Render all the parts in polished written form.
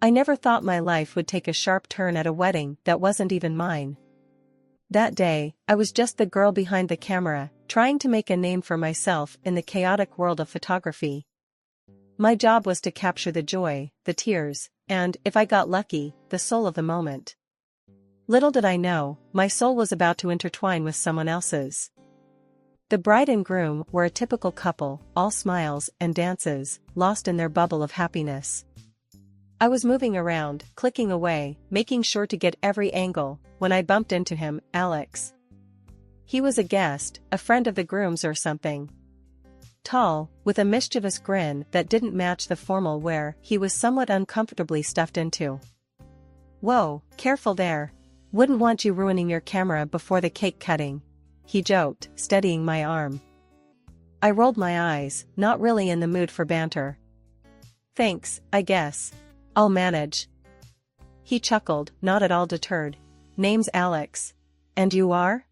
I never thought my life would take a sharp turn at a wedding that wasn't even mine. That day, I was just the girl behind the camera, trying to make a name for myself in the chaotic world of photography. My job was to capture the joy, the tears, and, if I got lucky, the soul of the moment. Little did I know, my soul was about to intertwine with someone else's. The bride and groom were a typical couple, all smiles and dances, lost in their bubble of happiness. I was moving around, clicking away, making sure to get every angle, when I bumped into him, Alex. He was a guest, a friend of the groom's or something. Tall, with a mischievous grin that didn't match the formal wear he was somewhat uncomfortably stuffed into. "Whoa, careful there. Wouldn't want you ruining your camera before the cake cutting," he joked, steadying my arm. I rolled my eyes, not really in the mood for banter. "Thanks, I guess. I'll manage." He chuckled, not at all deterred. "Name's Alex. And you are?"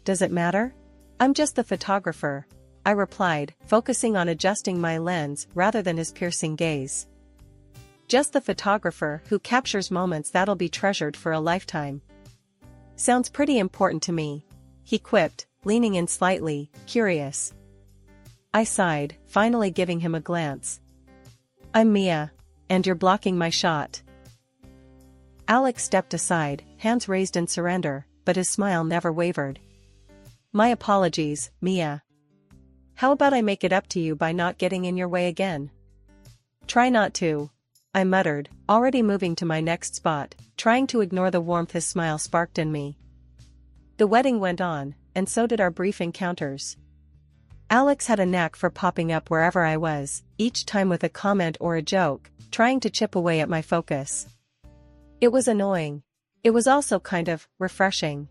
"Does it matter?" "I'm just the photographer," I replied, focusing on adjusting my lens rather than his piercing gaze. "Just the photographer who captures moments that'll be treasured for a lifetime." "Sounds pretty important to me," he quipped, leaning in slightly, curious. I sighed, finally giving him a glance. "I'm Mia. And you're blocking my shot." Alex stepped aside, hands raised in surrender, but his smile never wavered. "My apologies, Mia. How about I make it up to you by not getting in your way again?" "Try not to," I muttered, already moving to my next spot, trying to ignore the warmth his smile sparked in me. The wedding went on, and so did our brief encounters. Alex had a knack for popping up wherever I was, each time with a comment or a joke, trying to chip away at my focus. It was annoying. It was also kind of refreshing.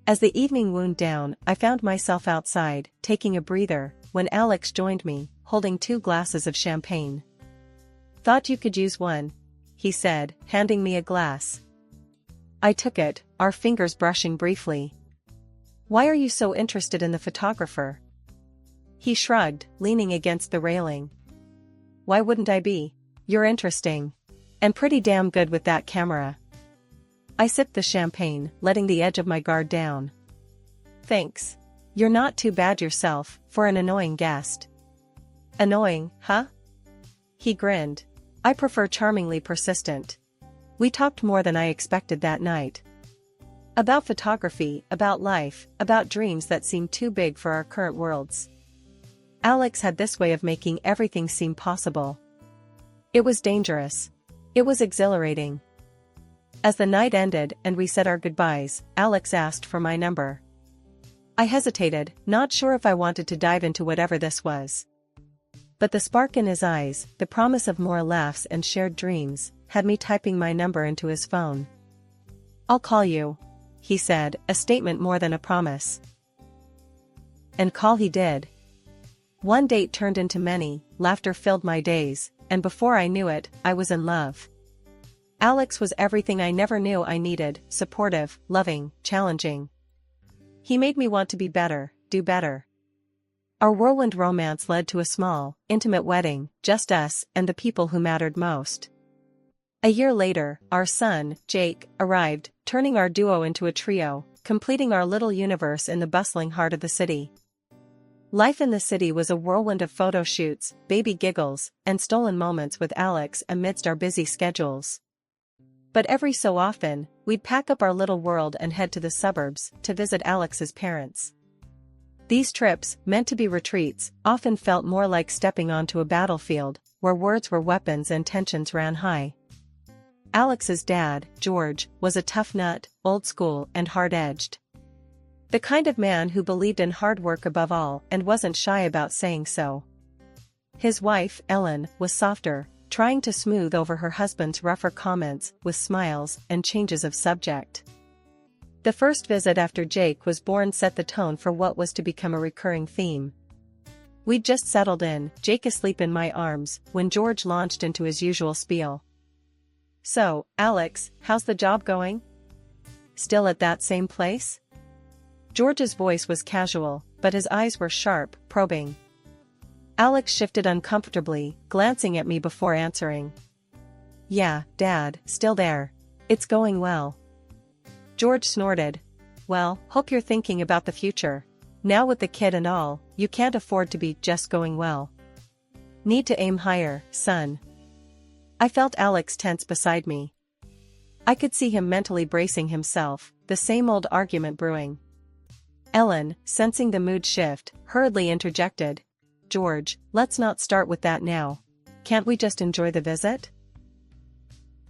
As the evening wound down, I found myself outside, taking a breather, when Alex joined me, holding 2 glasses of champagne. "Thought you could use one," he said, handing me a glass. I took it, our fingers brushing briefly. "Why are you so interested in the photographer?" He shrugged, leaning against the railing. "Why wouldn't I be? You're interesting. And pretty damn good with that camera." I sipped the champagne, letting the edge of my guard down. "Thanks. You're not too bad yourself, for an annoying guest." "Annoying, huh?" He grinned. "I prefer charmingly persistent." We talked more than I expected that night. About photography, about life, about dreams that seemed too big for our current worlds. Alex had this way of making everything seem possible. It was dangerous. It was exhilarating. As the night ended and we said our goodbyes, Alex asked for my number. I hesitated, not sure if I wanted to dive into whatever this was. But the spark in his eyes, the promise of more laughs and shared dreams, had me typing my number into his phone. "I'll call you," he said, a statement more than a promise. And call he did. One date turned into many, laughter filled my days, and before I knew it, I was in love. Alex was everything I never knew I needed, supportive, loving, challenging. He made me want to be better, do better. Our whirlwind romance led to a small, intimate wedding, just us and the people who mattered most. A year later, our son, Jake, arrived, turning our duo into a trio, completing our little universe in the bustling heart of the city. Life in the city was a whirlwind of photo shoots, baby giggles, and stolen moments with Alex amidst our busy schedules. But every so often, we'd pack up our little world and head to the suburbs to visit Alex's parents. These trips, meant to be retreats, often felt more like stepping onto a battlefield, where words were weapons and tensions ran high. Alex's dad, George, was a tough nut, old school and hard-edged. The kind of man who believed in hard work above all and wasn't shy about saying so. His wife, Ellen, was softer, trying to smooth over her husband's rougher comments with smiles and changes of subject. The first visit after Jake was born set the tone for what was to become a recurring theme. We'd just settled in, Jake asleep in my arms, when George launched into his usual spiel. "So, Alex, how's the job going? Still at that same place?" George's voice was casual, but his eyes were sharp, probing. Alex shifted uncomfortably, glancing at me before answering. Yeah, Dad, still there. It's going well. George snorted. Well, hope you're thinking about the future. Now with the kid and all, you can't afford to be just going well. Need to aim higher, son. I felt Alex tense beside me. I could see him mentally bracing himself, the same old argument brewing. Ellen, sensing the mood shift, hurriedly interjected. George, let's not start with that now. Can't we just enjoy the visit?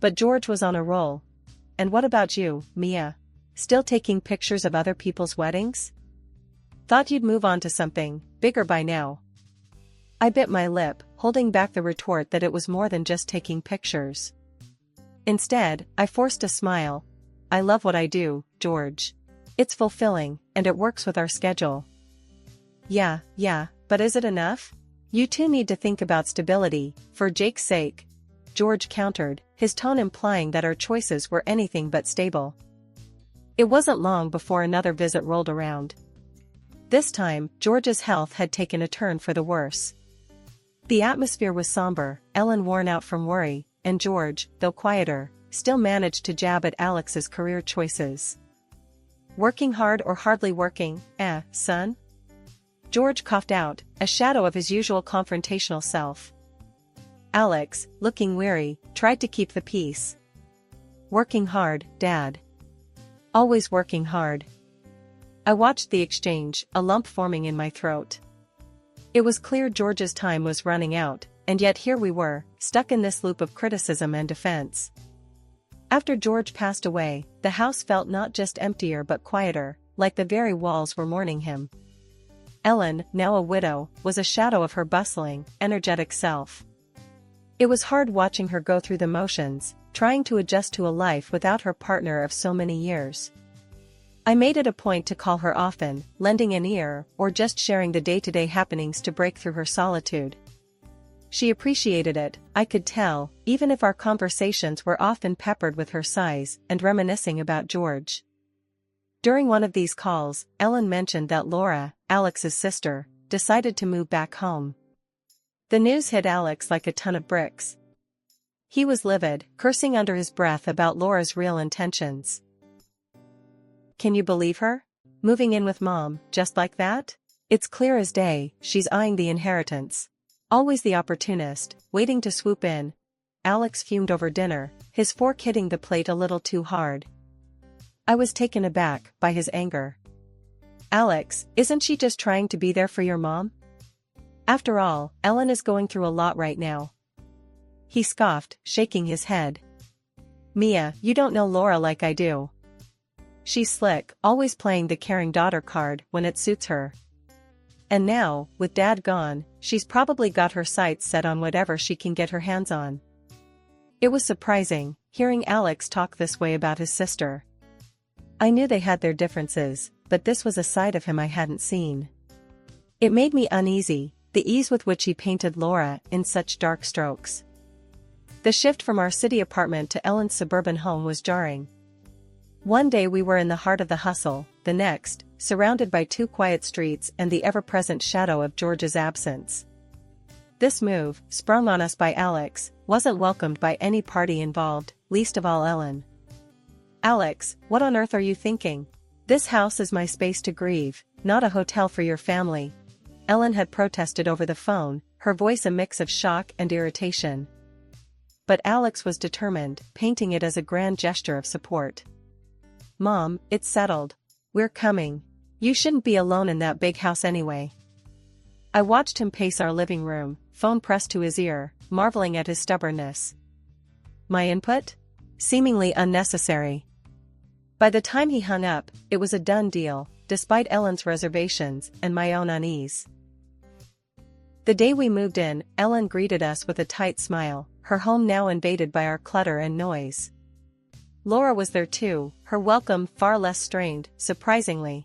But George was on a roll. And what about you, Mia? Still taking pictures of other people's weddings? Thought you'd move on to something bigger by now. I bit my lip, holding back the retort that it was more than just taking pictures. Instead, I forced a smile. I love what I do, George. It's fulfilling, and it works with our schedule. Yeah, but is it enough? You two need to think about stability, for Jake's sake. George countered, his tone implying that our choices were anything but stable. It wasn't long before another visit rolled around. This time, George's health had taken a turn for the worse. The atmosphere was somber, Ellen worn out from worry, and George, though quieter, still managed to jab at Alex's career choices. Working hard or hardly working, son? George coughed out, a shadow of his usual confrontational self. Alex, looking weary, tried to keep the peace. Working hard, Dad. Always working hard. I watched the exchange, a lump forming in my throat. It was clear George's time was running out, and yet here we were, stuck in this loop of criticism and defense. After George passed away, the house felt not just emptier but quieter, like the very walls were mourning him. Ellen, now a widow, was a shadow of her bustling, energetic self. It was hard watching her go through the motions, trying to adjust to a life without her partner of so many years. I made it a point to call her often, lending an ear, or just sharing the day-to-day happenings to break through her solitude. She appreciated it, I could tell, even if our conversations were often peppered with her sighs and reminiscing about George. During one of these calls, Ellen mentioned that Laura, Alex's sister, decided to move back home. The news hit Alex like a ton of bricks. He was livid, cursing under his breath about Laura's real intentions. Can you believe her? Moving in with Mom, just like that? It's clear as day, she's eyeing the inheritance. Always the opportunist, waiting to swoop in. Alex fumed over dinner, his fork hitting the plate a little too hard. I was taken aback by his anger. Alex, isn't she just trying to be there for your mom? After all, Ellen is going through a lot right now. He scoffed, shaking his head. Mia, you don't know Laura like I do. She's slick, always playing the caring daughter card when it suits her. And now, with Dad gone, she's probably got her sights set on whatever she can get her hands on. It was surprising, hearing Alex talk this way about his sister. I knew they had their differences, but this was a side of him I hadn't seen. It made me uneasy, the ease with which he painted Laura in such dark strokes. The shift from our city apartment to Ellen's suburban home was jarring. One day we were in the heart of the hustle, the next, surrounded by two quiet streets and the ever-present shadow of George's absence. This move, sprung on us by Alex, wasn't welcomed by any party involved, least of all Ellen. Alex, what on earth are you thinking? This house is my space to grieve, not a hotel for your family. Ellen had protested over the phone, her voice a mix of shock and irritation. But Alex was determined, painting it as a grand gesture of support. Mom, it's settled. We're coming. You shouldn't be alone in that big house anyway. I watched him pace our living room, phone pressed to his ear, marveling at his stubbornness. My input? Seemingly unnecessary. By the time he hung up, it was a done deal, despite Ellen's reservations and my own unease. The day we moved in, Ellen greeted us with a tight smile, her home now invaded by our clutter and noise. Laura was there too, her welcome far less strained, surprisingly.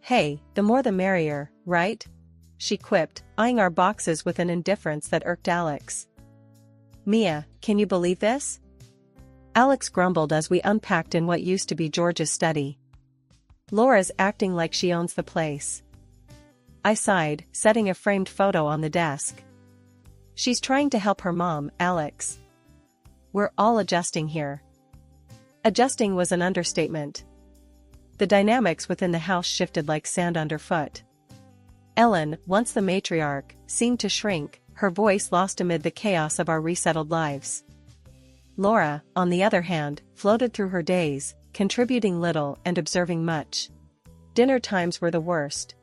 Hey, the more the merrier, right? She quipped, eyeing our boxes with an indifference that irked Alex. Mia, can you believe this? Alex grumbled as we unpacked in what used to be George's study. Laura's acting like she owns the place. I sighed, setting a framed photo on the desk. She's trying to help her mom, Alex. we're all adjusting here." Adjusting was an understatement. The dynamics within the house shifted like sand underfoot. Ellen, once the matriarch, seemed to shrink, her voice lost amid the chaos of our resettled lives. Laura, on the other hand, floated through her days, contributing little and observing much. Dinner times were the worst.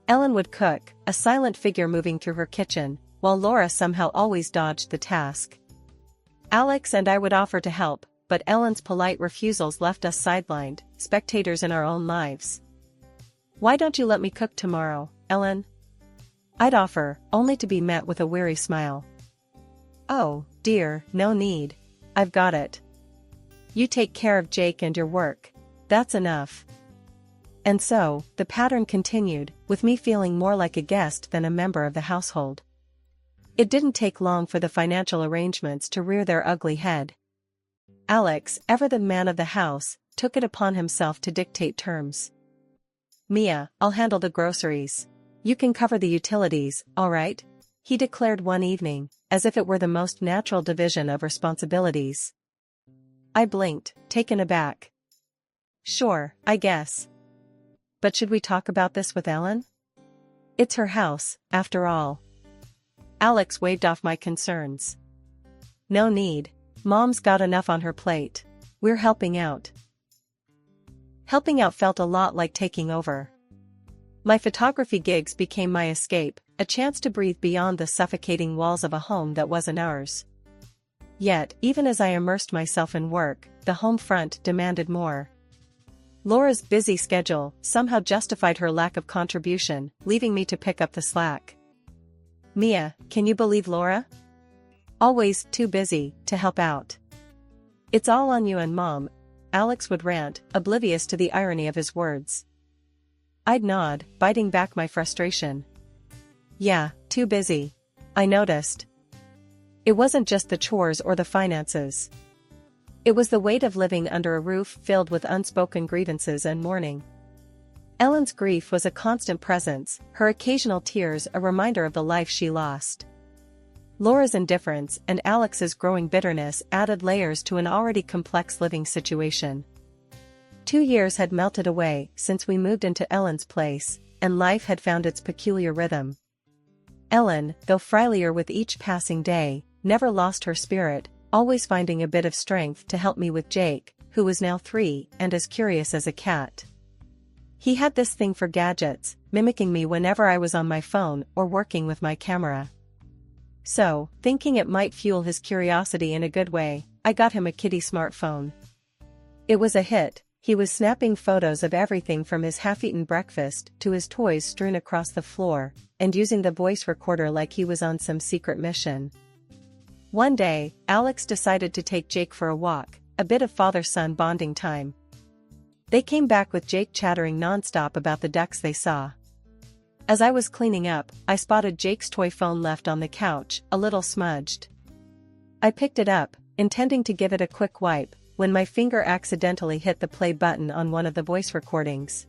Ellen would cook, a silent figure moving through her kitchen, while Laura somehow always dodged the task. Alex and I would offer to help, but Ellen's polite refusals left us sidelined, spectators in our own lives. "Why don't you let me cook tomorrow, Ellen?" I'd offer, only to be met with a weary smile. "Oh, dear, no need. I've got it. You take care of Jake and your work. That's enough." And so, the pattern continued, with me feeling more like a guest than a member of the household. It didn't take long for the financial arrangements to rear their ugly head. Alex, ever the man of the house, took it upon himself to dictate terms. "Mia, I'll handle the groceries. You can cover the utilities, all right?" he declared one evening, as if it were the most natural division of responsibilities. I blinked, taken aback. "Sure, I guess. But should we talk about this with Ellen? It's her house, after all." Alex waved off my concerns. "No need. Mom's got enough on her plate. We're helping out." Helping out felt a lot like taking over. My photography gigs became my escape, a chance to breathe beyond the suffocating walls of a home that wasn't ours. Yet, even as I immersed myself in work, the home front demanded more. Laura's busy schedule somehow justified her lack of contribution, leaving me to pick up the slack. "Mia, can you believe Laura? Always too busy to help out. It's all on you and Mom," Alex would rant, oblivious to the irony of his words. I'd nod, biting back my frustration. "Yeah, too busy. I noticed. It wasn't just the chores or the finances. It was the weight of living under a roof filled with unspoken grievances and mourning." Ellen's grief was a constant presence, her occasional tears a reminder of the life she lost. Laura's indifference and Alex's growing bitterness added layers to an already complex living situation. 2 years had melted away since we moved into Ellen's place, and life had found its peculiar rhythm. Ellen, though frilier with each passing day, never lost her spirit, always finding a bit of strength to help me with Jake, who was now 3 and as curious as a cat. He had this thing for gadgets, mimicking me whenever I was on my phone or working with my camera. So, thinking it might fuel his curiosity in a good way, I got him a kitty smartphone. It was a hit. He was snapping photos of everything from his half-eaten breakfast to his toys strewn across the floor, and using the voice recorder like he was on some secret mission. One day, Alex decided to take Jake for a walk, a bit of father-son bonding time. They came back with Jake chattering nonstop about the ducks they saw. As I was cleaning up, I spotted Jake's toy phone left on the couch, a little smudged. I picked it up, intending to give it a quick wipe, when my finger accidentally hit the play button on one of the voice recordings.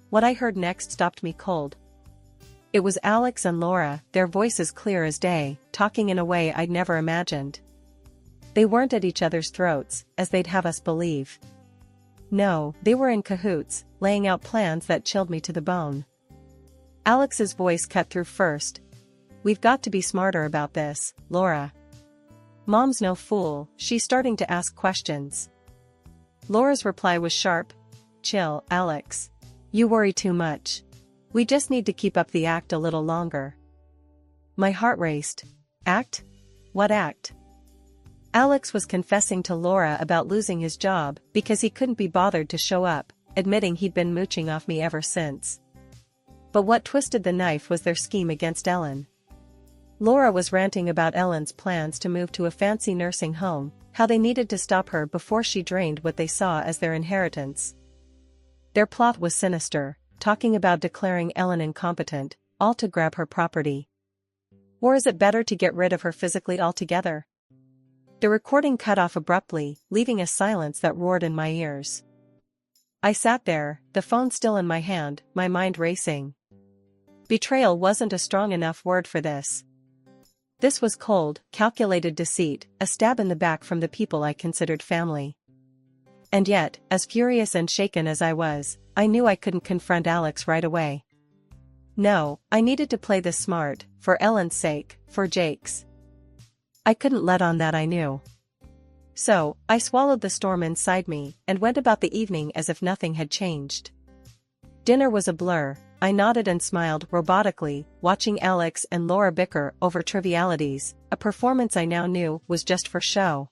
What I heard next stopped me cold. It was Alex and Laura, their voices clear as day, talking in a way I'd never imagined. They weren't at each other's throats, as they'd have us believe. No, they were in cahoots, laying out plans that chilled me to the bone. Alex's voice cut through first. "We've got to be smarter about this, Laura. Mom's no fool, she's starting to ask questions." Laura's reply was sharp. "Chill, Alex. You worry too much. We just need to keep up the act a little longer." My heart raced. Act? What act? Alex was confessing to Laura about losing his job because he couldn't be bothered to show up, admitting he'd been mooching off me ever since. But what twisted the knife was their scheme against Ellen. Laura was ranting about Ellen's plans to move to a fancy nursing home, how they needed to stop her before she drained what they saw as their inheritance. Their plot was sinister, talking about declaring Ellen incompetent, all to grab her property. Or is it better to get rid of her physically altogether? The recording cut off abruptly, leaving a silence that roared in my ears. I sat there, the phone still in my hand, my mind racing. Betrayal wasn't a strong enough word for this. This was cold, calculated deceit, a stab in the back from the people I considered family. And yet, as furious and shaken as I was, I knew I couldn't confront Alex right away. No, I needed to play this smart, for Ellen's sake, for Jake's. I couldn't let on that I knew. So, I swallowed the storm inside me, and went about the evening as if nothing had changed. Dinner was a blur. I nodded and smiled robotically, watching Alex and Laura bicker over trivialities, a performance I now knew was just for show.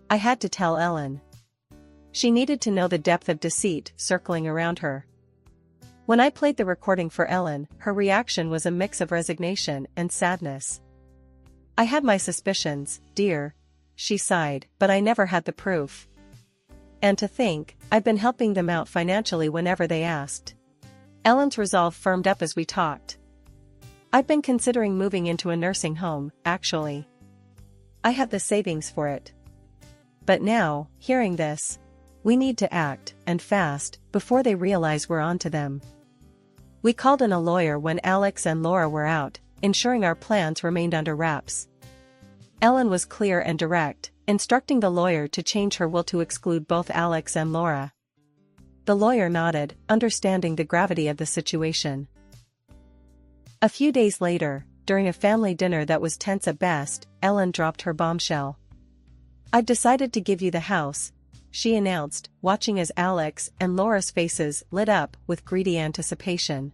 I had to tell Ellen. She needed to know the depth of deceit circling around her. When I played the recording for Ellen, her reaction was a mix of resignation and sadness. I had my suspicions, dear, she sighed, but I never had the proof. And to think, I've been helping them out financially whenever they asked. Ellen's resolve firmed up as we talked. I've been considering moving into a nursing home, actually. I have the savings for it. But now, hearing this, we need to act, and fast, before they realize we're onto them. We called in a lawyer when Alex and Laura were out, ensuring our plans remained under wraps. Ellen was clear and direct, instructing the lawyer to change her will to exclude both Alex and Laura. The lawyer nodded, understanding the gravity of the situation. A few days later, during a family dinner that was tense at best, Ellen dropped her bombshell. "I've decided to give you the house," she announced, watching as Alex and Laura's faces lit up with greedy anticipation.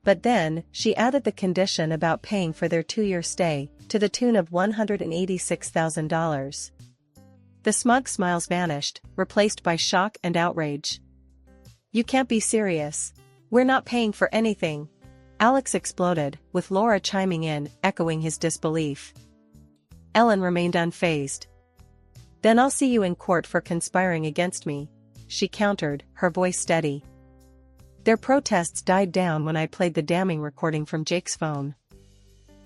But then, she added the condition about paying for their 2-year stay, to the tune of $186,000. The smug smiles vanished, replaced by shock and outrage. "You can't be serious. We're not paying for anything," Alex exploded, with Laura chiming in, echoing his disbelief. Ellen remained unfazed. "Then I'll see you in court for conspiring against me," she countered, her voice steady. Their protests died down when I played the damning recording from Jake's phone.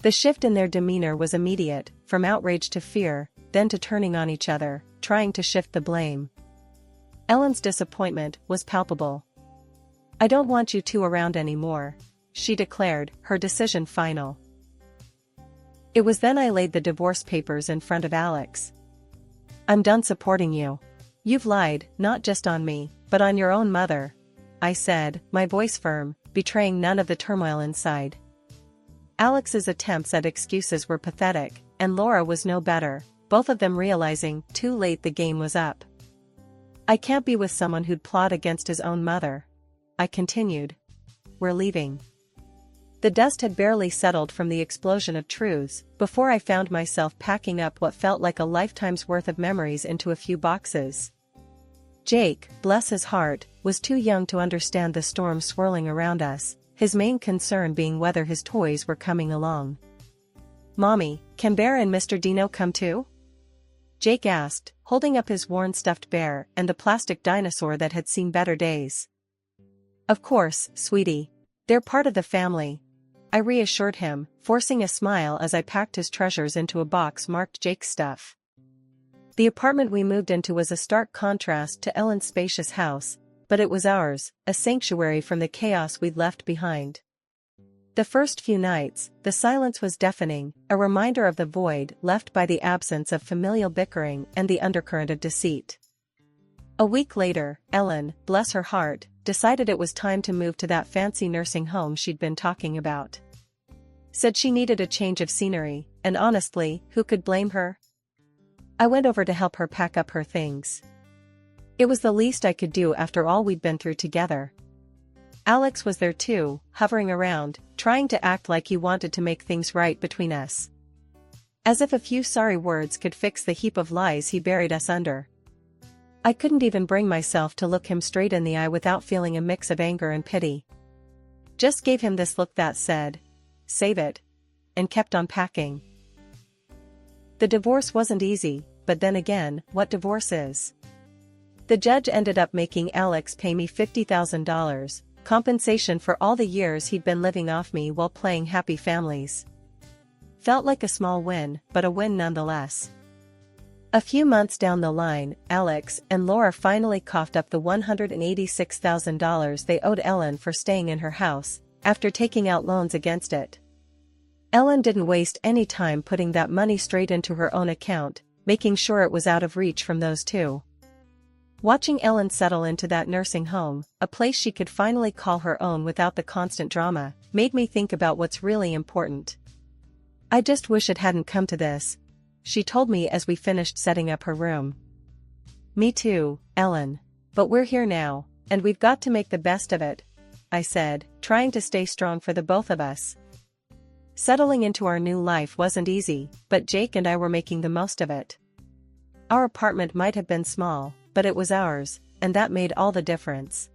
The shift in their demeanor was immediate, from outrage to fear, then to turning on each other, trying to shift the blame. Ellen's disappointment was palpable. "I don't want you two around anymore," she declared, her decision final. It was then I laid the divorce papers in front of Alex. "I'm done supporting you. You've lied, not just on me, but on your own mother," I said, my voice firm, betraying none of the turmoil inside. Alex's attempts at excuses were pathetic, and Laura was no better, both of them realizing too late the game was up. "I can't be with someone who'd plot against his own mother," I continued. "We're leaving." The dust had barely settled from the explosion of truths, before I found myself packing up what felt like a lifetime's worth of memories into a few boxes. Jake, bless his heart, was too young to understand the storm swirling around us, his main concern being whether his toys were coming along. "Mommy, can Bear and Mr. Dino come too?" Jake asked, holding up his worn stuffed bear and the plastic dinosaur that had seen better days. "Of course, sweetie. They're part of the family," I reassured him, forcing a smile as I packed his treasures into a box marked Jake's stuff. The apartment we moved into was a stark contrast to Ellen's spacious house, but it was ours, a sanctuary from the chaos we'd left behind. The first few nights, the silence was deafening, a reminder of the void left by the absence of familial bickering and the undercurrent of deceit. A week later, Ellen, bless her heart, decided it was time to move to that fancy nursing home she'd been talking about. Said she needed a change of scenery, and honestly, who could blame her? I went over to help her pack up her things. It was the least I could do after all we'd been through together. Alex was there too, hovering around, trying to act like he wanted to make things right between us. As if a few sorry words could fix the heap of lies he buried us under. I couldn't even bring myself to look him straight in the eye without feeling a mix of anger and pity. Just gave him this look that said, "Save it," and kept on packing. The divorce wasn't easy, but then again, what divorce is? The judge ended up making Alex pay me $50,000, compensation for all the years he'd been living off me while playing Happy Families. Felt like a small win, but a win nonetheless. A few months down the line, Alex and Laura finally coughed up the $186,000 they owed Ellen for staying in her house, after taking out loans against it. Ellen didn't waste any time putting that money straight into her own account, making sure it was out of reach from those two. Watching Ellen settle into that nursing home, a place she could finally call her own without the constant drama, made me think about what's really important. "I just wish it hadn't come to this," she told me as we finished setting up her room. "Me too, Ellen. But we're here now, and we've got to make the best of it," I said, trying to stay strong for the both of us. Settling into our new life wasn't easy, but Jake and I were making the most of it. Our apartment might have been small, but it was ours, and that made all the difference.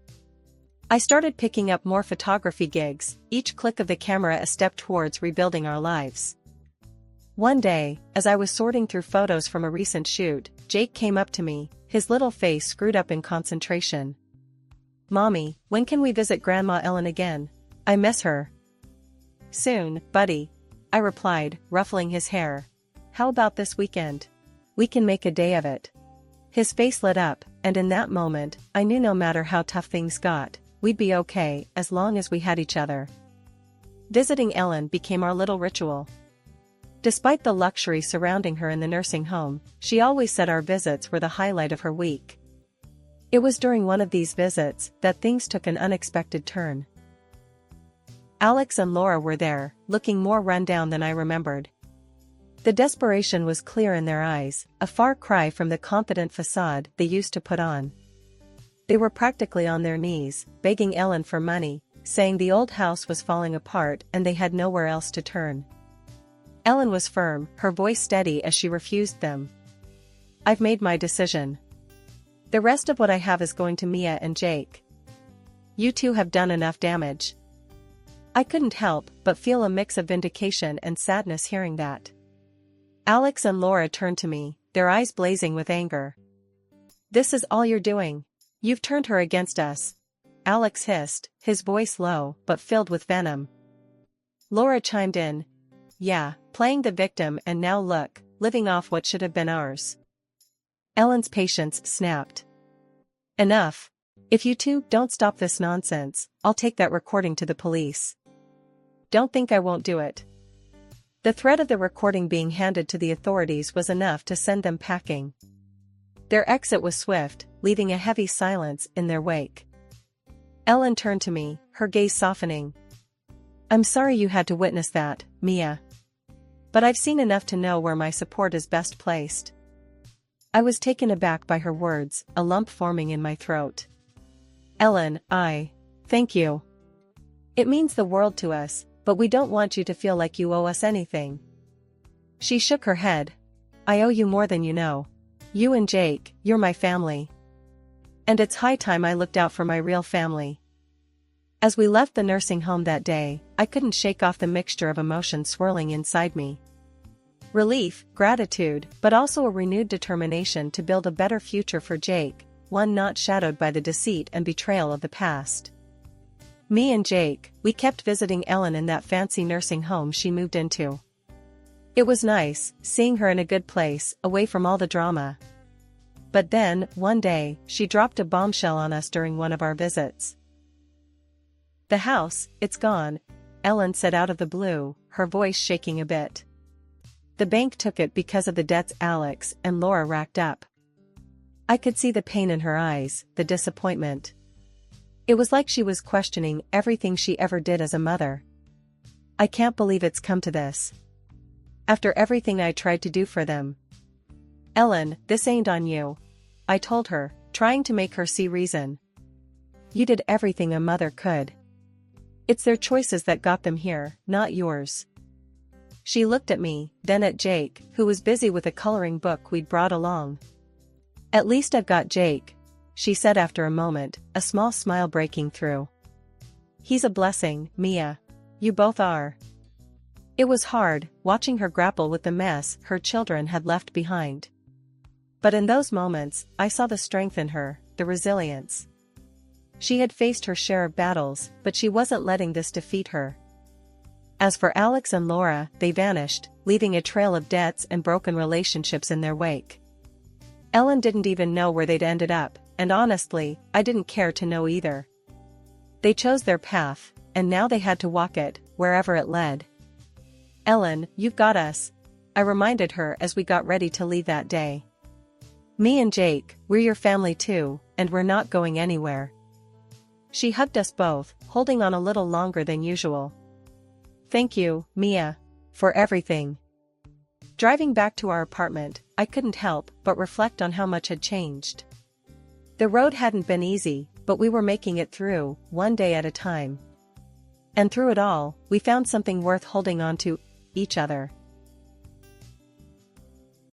I started picking up more photography gigs, each click of the camera a step towards rebuilding our lives. One day, as I was sorting through photos from a recent shoot, Jake came up to me, his little face screwed up in concentration. "Mommy, when can we visit Grandma Ellen again? I miss her." "Soon, buddy," I replied, ruffling his hair. "How about this weekend? We can make a day of it." His face lit up, and in that moment, I knew no matter how tough things got, we'd be okay as long as we had each other. Visiting Ellen became our little ritual. Despite the luxury surrounding her in the nursing home, she always said our visits were the highlight of her week. It was during one of these visits that things took an unexpected turn. Alex and Laura were there, looking more run down than I remembered. The desperation was clear in their eyes, a far cry from the confident facade they used to put on. They were practically on their knees, begging Ellen for money, saying the old house was falling apart and they had nowhere else to turn. Ellen was firm, her voice steady as she refused them. "I've made my decision. The rest of what I have is going to Mia and Jake. You two have done enough damage." I couldn't help but feel a mix of vindication and sadness hearing that. Alex and Laura turned to me, their eyes blazing with anger. "This is all you're doing. You've turned her against us," Alex hissed, his voice low but filled with venom. Laura chimed in. "Yeah, playing the victim and now look, living off what should have been ours." Ellen's patience snapped. "Enough. If you two don't stop this nonsense, I'll take that recording to the police." "Don't think I won't do it." The threat of the recording being handed to the authorities was enough to send them packing. Their exit was swift, leaving a heavy silence in their wake. Ellen turned to me, her gaze softening. "I'm sorry you had to witness that, Mia. But I've seen enough to know where my support is best placed." I was taken aback by her words, a lump forming in my throat. "Ellen, thank you. It means the world to us, but we don't want you to feel like you owe us anything." She shook her head. "I owe you more than you know. You and Jake, you're my family. And it's high time I looked out for my real family." As we left the nursing home that day, I couldn't shake off the mixture of emotions swirling inside me. Relief, gratitude, but also a renewed determination to build a better future for Jake, one not shadowed by the deceit and betrayal of the past. Me and Jake, we kept visiting Ellen in that fancy nursing home she moved into. It was nice, seeing her in a good place, away from all the drama. But then, one day, she dropped a bombshell on us during one of our visits. "The house, it's gone," Ellen said out of the blue, her voice shaking a bit. "The bank took it because of the debts Alex and Laura racked up." I could see the pain in her eyes, the disappointment. It was like she was questioning everything she ever did as a mother. "I can't believe it's come to this. After everything I tried to do for them." "Ellen, this ain't on you," I told her, trying to make her see reason. "You did everything a mother could. It's their choices that got them here, not yours." She looked at me, then at Jake, who was busy with a coloring book we'd brought along. "At least I've got Jake," she said after a moment, a small smile breaking through. "He's a blessing, Mia. You both are." It was hard, watching her grapple with the mess her children had left behind. But in those moments, I saw the strength in her, the resilience. She had faced her share of battles, but she wasn't letting this defeat her. As for Alex and Laura, they vanished, leaving a trail of debts and broken relationships in their wake. Ellen didn't even know where they'd ended up, and honestly, I didn't care to know either. They chose their path, and now they had to walk it, wherever it led. Ellen, you've got us, I reminded her as we got ready to leave that day. Me and Jake, we're your family too, and we're not going anywhere. She hugged us both, holding on a little longer than usual. Thank you, Mia, for everything. Driving back to our apartment, I couldn't help but reflect on how much had changed. The road hadn't been easy, but we were making it through, one day at a time. And through it all, we found something worth holding on to, each other.